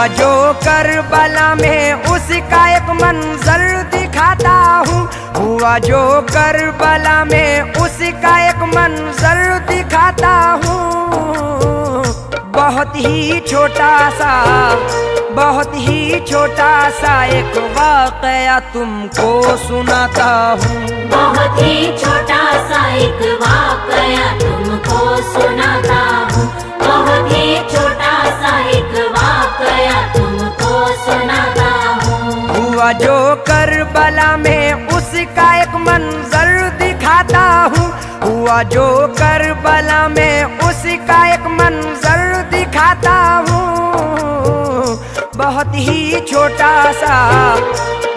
हुआ जो करबला में उसका एक मंजर दिखाता हूँ। हुआ जो करबला में उसका एक मंजर दिखाता हूँ। बहुत ही छोटा सा, बहुत ही छोटा सा एक वाकया तुमको सुनाता हूँ। बहुत ही छोटा सा एक वाकया तुमको सुनाता हूँ। बहुत ही छोटा सा एक वाकया तुमको सुनाता हूँ। हुआ जो करबला में उसका एक मंजर दिखाता हूँ। हुआ जो करबला में उसका एक मंजर दिखाता हूँ। बहुत ही छोटा सा,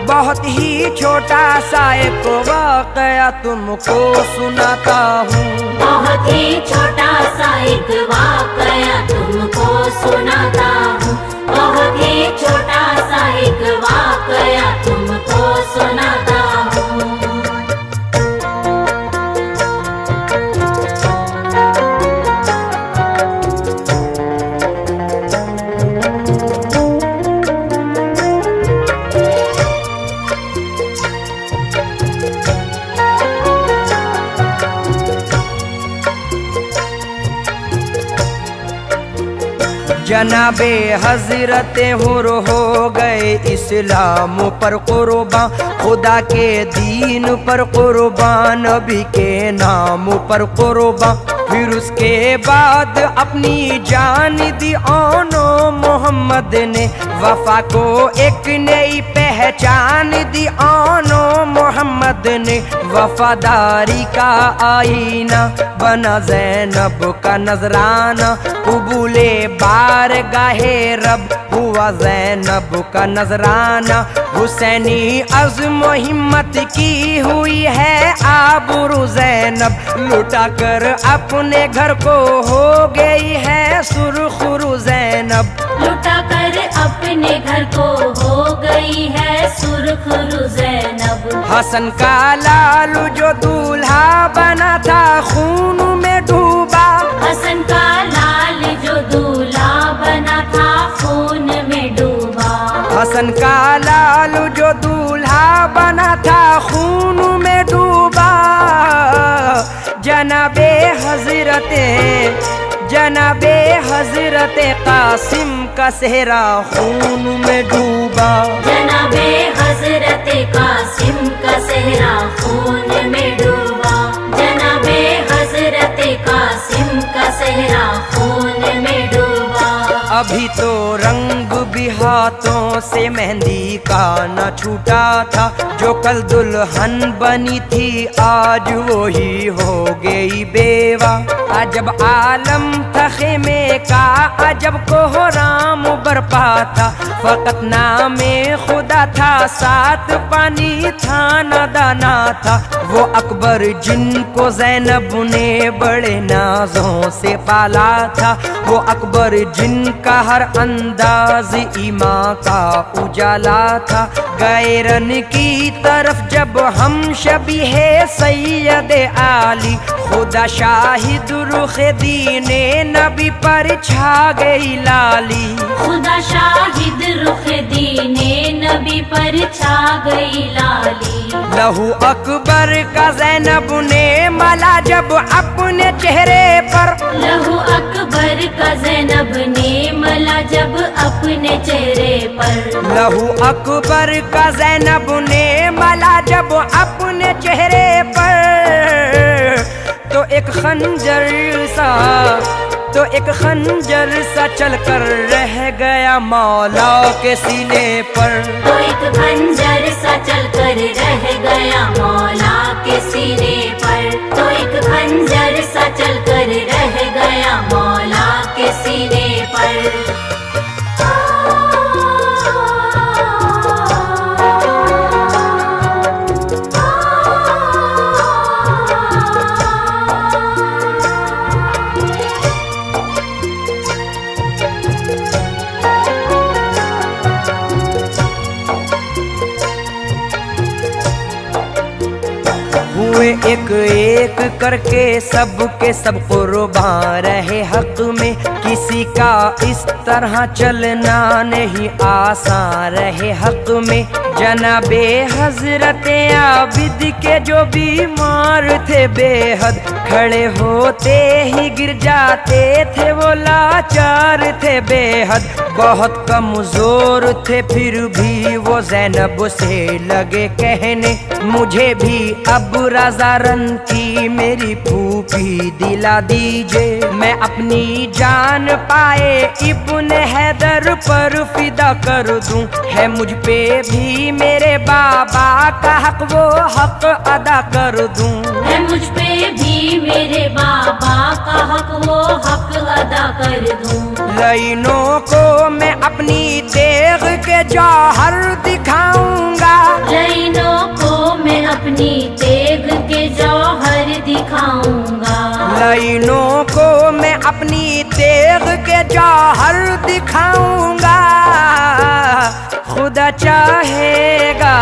बहुत ही छोटा सा एक वाकया तुमको सुनाता हूँ। बहुत ही छोटा सा एक वाकया तुमको सुनाता हूँ। बहुत ही छोटा सा एक वाकया तुमको सुनाता हूँ। जनाबे हजरत हुर हो गए इस्लाम पर कुर्बान। खुदा के दीन पर कुर्बान, नबी के नाम पर कुर्बान। फिर उसके बाद अपनी जान दी ओनो मोहम्मद ने। वफा को एक नई पहचान दी ओनो मोहम्मद ने। वफादारी का आईना बना ज़ैनब का नजराना। कबूले बारगाहे रब हुआ ज़ैनब का नजराना। हुसैनी अज़्म हिम्मत की हुई है आबरू ज़ैनब। लुटा कर अपने घर को हो गई है सुरखरू ज़ैनब। लुटा कर अपने घर को हो गई है सुरखरू ज़ैनब। हसन का लालू जो दूल्हा बना था खून में डूबा। हसन का लाल जो दूल्हा बना था खून में डूबा। हसन का लालू जो दूल्हा बना था खून में डूबा। जनाबे हजरते, जनाबे हजरते कासिम का सेहरा खून में डूबा। जनाबे हजरते कासिम का सेहरा खून में डूबा। जनाबे हजरते कासिम का सेहरा खून में डूबा। अभी तो रंग भी हाथों से मेहंदी का न छूटा था। जो कल दुल्हन बनी थी आज वो ही हो गई बेवा। अजब आलम था खेमे का, अजब कोहराम बरपा था। फकत नामे खुदा था, साथ पानी था न दाना था। वो अकबर जिनको ज़ैनब ने बड़े नाजों से पाला था। वो अकबर जिनका हर अंदाज ईमा का उजाला था। गए रन की तरफ जब हम शबीहे सैयद आली। खुदा शाहिद रुख दीने नबी पर छा गई लाली। खुदा शाहिद रुख दीने नबी पर छा गई लाली। लहू अकबर का ज़ैनब ने मला जब अपने चेहरे पर। लहू अकबर का ज़ैनब ने मला जब अपने चेहरे पर। लहू अकबर का ज़ैनब ने मला जब अपने चेहरे पर। तो एक खंजर सा, तो एक खंजर सा चलकर रह गया मौला के सीने पर। तो एक खंजर सा चलकर रह गया मौला के सीने पर। तो एक खंजर सा चलकर रह गया मौला के सीने पर। एक एक करके सबके सब कुर्बान रहे हक में, किसी का इस तरह चलना नहीं आसान रहे हक में। जनाबे हजरत आबिद के जो बीमार थे बेहद, खड़े होते ही गिर जाते थे वो लाचार थे बेहद। बहुत कमजोर थे फिर भी वो ज़ैनब से लगे कहने, मुझे भी अब रज़ा रन की मेरी फूफी दिला दीजिए। मैं अपनी जान पाए इब्न हैदर पर फिदा कर दूं, है मुझ पे भी मेरे बाबा का हक वो हक अदा कर दूं। है मुझ पे भी मेरे बाबा का हक वो हक अदा कर दूं। लाइनों को मैं अपनी तेग के जौहर दिखाऊंगा, लाइनों को मैं अपनी तेग के जौहर दिखाऊंगा। लाइनों को मैं अपनी तेग के जौहर दिखाऊंगा। खुदा चाहेगा,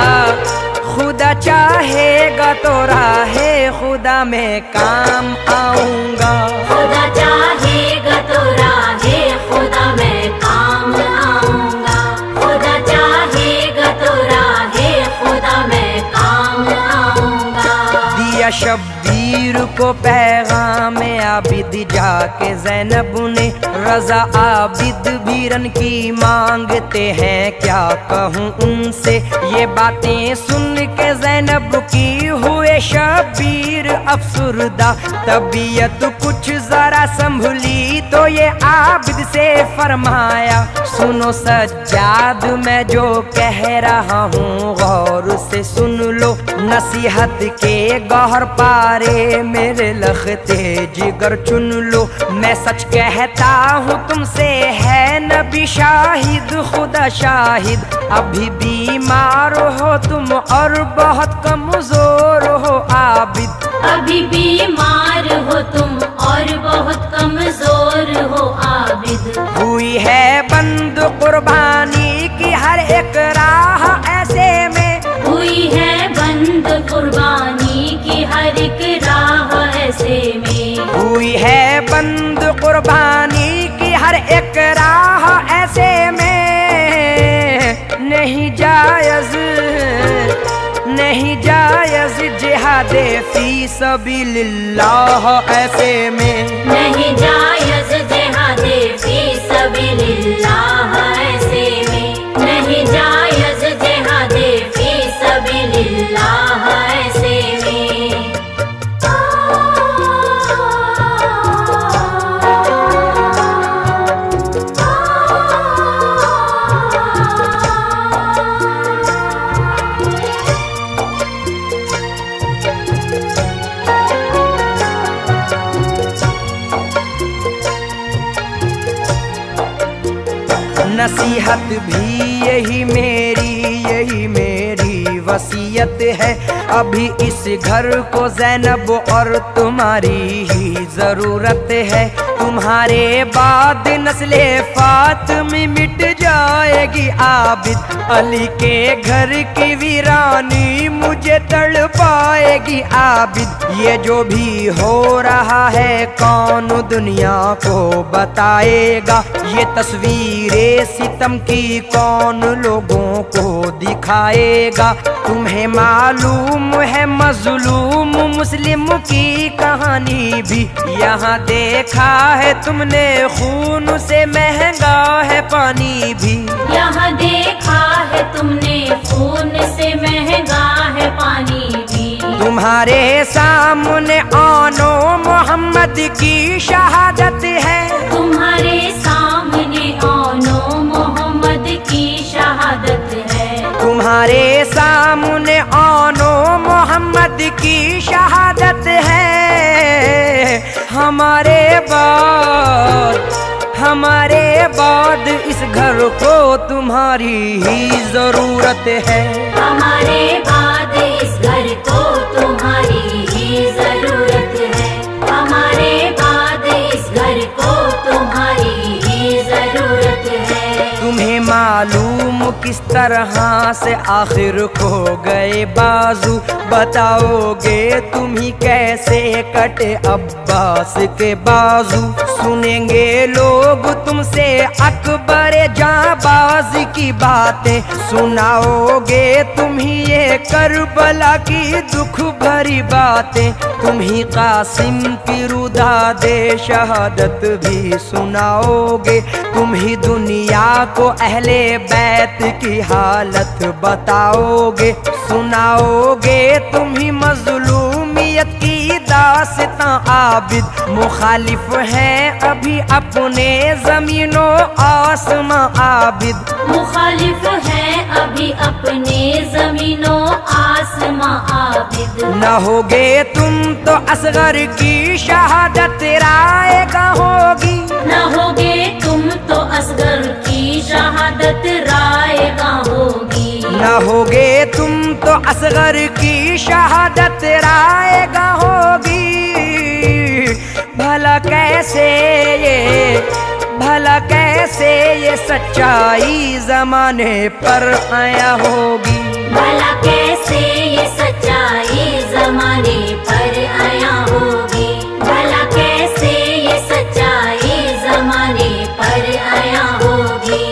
खुदा चाहेगा तो राहे खुदा में काम आऊंगा। खुदा चाहेगा तो राहे खुदा में काम आऊंगा। खुदा चाहेगा तो राहे खुदा में काम आऊंगा। दिया शब्बीर को पैगाम आबिद जाके ज़ैनब ने, रज़ा आबिद भी रन की मांगते हैं क्या कहूँ उनसे। ये बातें सुन के ज़ैनब की हुए शब्बीर अफसुरदा, तबीयत कुछ जरा संभली तो ये आबिद से फरमाया, सुनो सज्जाद मैं जो कह रहा हूँ गौर से सुन लो। नसीहत के गौहर पारे मेरे लखते जिगर चुन लो। मैं सच कहता हूँ तुमसे है नबी शाहिद, खुदा शाहिद। अभी बीमार हो तुम और बहुत कमजोर हो आबिद, अभी बीमार हो तुम और बहुत कमजोर हो आबिद। हुई है बंद कुर्बानी की हर एक राह ऐसे में, हुई है बंद कुर्बानी की हर एक राह ऐसे में। हुई है बंद कुर्बानी की हर एक राह ऐसे में। नहीं जायज, नहीं जायज जिहादे फी सबीलिल्लाह ऐसे में। नहीं जायज जिहादे फी सबीलिल्लाह ऐसे में। नहीं जायज जिहादे फी सबीलिल्लाह ऐसे में। नसीहत भी यही मेरी वसीयत है। अभी इस घर को ज़ैनब और तुम्हारी ही जरूरत है। तुम्हारे बाद नस्ले फातिमी मिट जाएगी आबिद, अली के घर की वीरानी मुझे तड़पाएगी आबिद। ये जो भी हो रहा है कौन दुनिया को बताएगा, ये तस्वीरें सितम की कौन लोगों को दिखाएगा। तुम्हें मालूम है मजलूम मुस्लिम की कहानी भी, यहाँ देखा है तुमने खून से महंगा है पानी भी। यहाँ देखा है तुमने खून से महंगा है पानी भी। तुम्हारे सामने आनो मोहम्मद की शहादत है, तुम्हारे सामने आनो मोहम्मद की शहादत है। तुम्हारे सामने आनो मोहम्मद की शहादत है। हमारे बाद इस घर को तुम्हारी ही जरूरत है। हमारे बाद इस घर को तुम्हारी ही जरूरत है। हमारे बाद इस घर को तुम्हारी ही जरूरत है। तुम्हें मालूम किस तरह से आखिर खो गए बाजू, बताओगे तुम ही कैसे कटे अब्बास के बाजू। सुनेंगे लोग तुमसे अकबर जाबाज की बातें, सुनाओगे तुम ही ये करबला की दुख भरी बातें। तुम ही कासिम की रुदा दे शहादत भी सुनाओगे, तुम ही दुनिया को अहले बैत की हालत बताओगे। सुनाओगे तुम ही मजलूमियत की दास्तां आबिद, मुखालिफ हैं अभी अपने जमीनों आसमां आबिद। मुखालिफ है अभी अपने जमीनों आसमां आबिद। न होगे तुम तो असगर की शहादत रायगा होगी, न होगे तुम तो असगर की शहादत रायगा होगी। न होगे तुम तो असगर की शहादत रायगा होगी। भला कैसे ये सच्चाई जमाने पर आया होगी। भला कैसे ये सच्चाई जमाने पर आया होगी। भला कैसे ये सच्चाई जमाने पर आया होगी।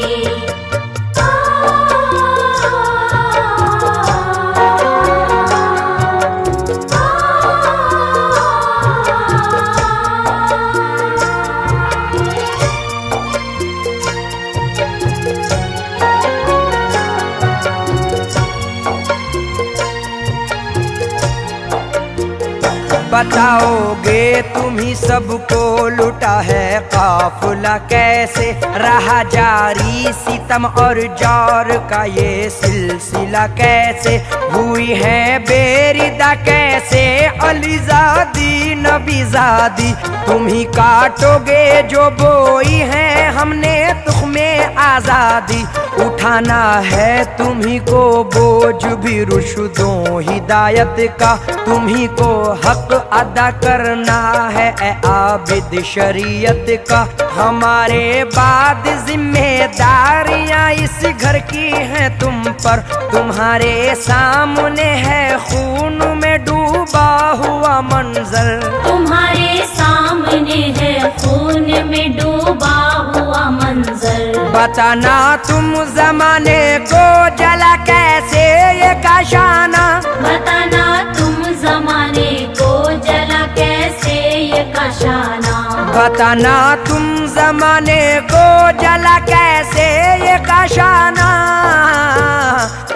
बताओगे तुम ही सबको लुटा है काफिला कैसे, रहा जारी सितम और जार का ये सिलसिला कैसे। हुई है बेरिदा कैसे अलीजादी नबीजादी, तुम ही काटोगे जो बोई है हमने तुख्मे आजादी। उठाना है तुम ही को बोझ भी रुशदों हिदायत का, तुम ही को हक अदा करना है ए आबिद शरीयत का। हमारे बाद जिम्मेदारियां इस घर की हैं तुम पर, तुम्हारे सामने है खून में डूबा हुआ मंजर। तुम्हारे सामने है खून में डूबा हुआ मंजर। बताना तुम जमाने को जला कैसे ये काशाना, बताना तुम जमाने को जला कैसे ये काशाना। बताना तुम जमाने को जला कैसे ये काशाना।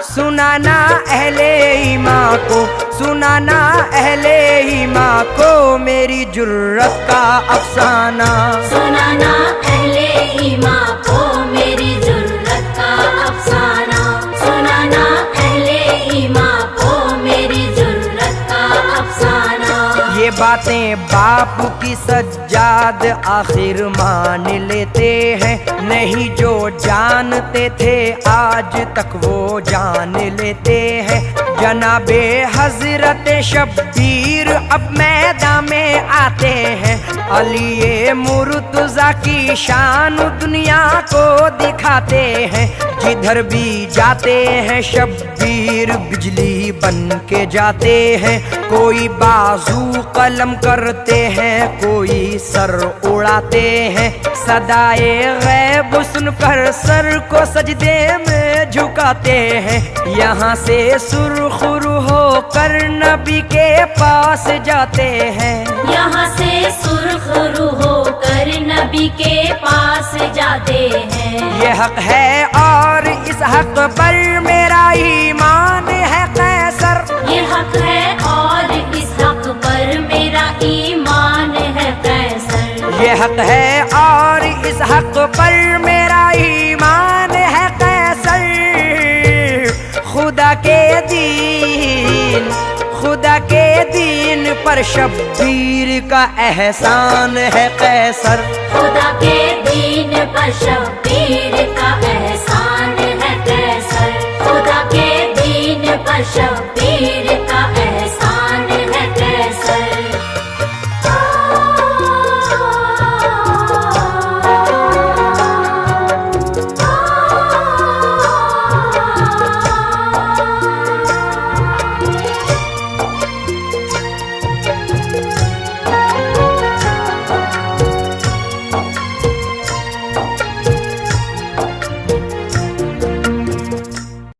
सुनाना अहले ईमान को, सुनाना अहले ईमान को मेरी जुर्रत का अफसाना। सुनाना अहले ईमान को मेरी जुर्रत का अफसाना। सुनाना अहले ईमान को मेरी जुर्रत का अफसाना। ये बातें बाप की सज्जाद आखिर मान लेते हैं, नहीं जो जानते थे आज तक वो जान लेते हैं। जनाबे हजरत शब्बीर अब मैदान में आते हैं, अली मुर्तजा की शान दुनिया को दिखाते हैं। जिधर भी जाते हैं शब्बीर बिजली बन के जाते हैं, कोई बाजू कलम करते हैं कोई सर उड़ाते हैं। सदाए गैब सुनकर सर को सजदे में झुकाते हैं, यहाँ से सुरखुरु होकर नबी के पास जाते हैं। यहाँ से सुरखुरु होकर नबी के पास जाते हैं। ये हक है और इस हक पर मेरा ईमान है कैसर। ये हक है और इस हक पर मेरा ईमान है कैसर। ये हक है और इस हक पर मेरा ईमान है कैसर। खुदा के दीन पर शब्बीर का एहसान है कैसर। खुदा के दीन पर शब्बीर का एहसान है कैसर। खुदा के दीन पर शब्बीर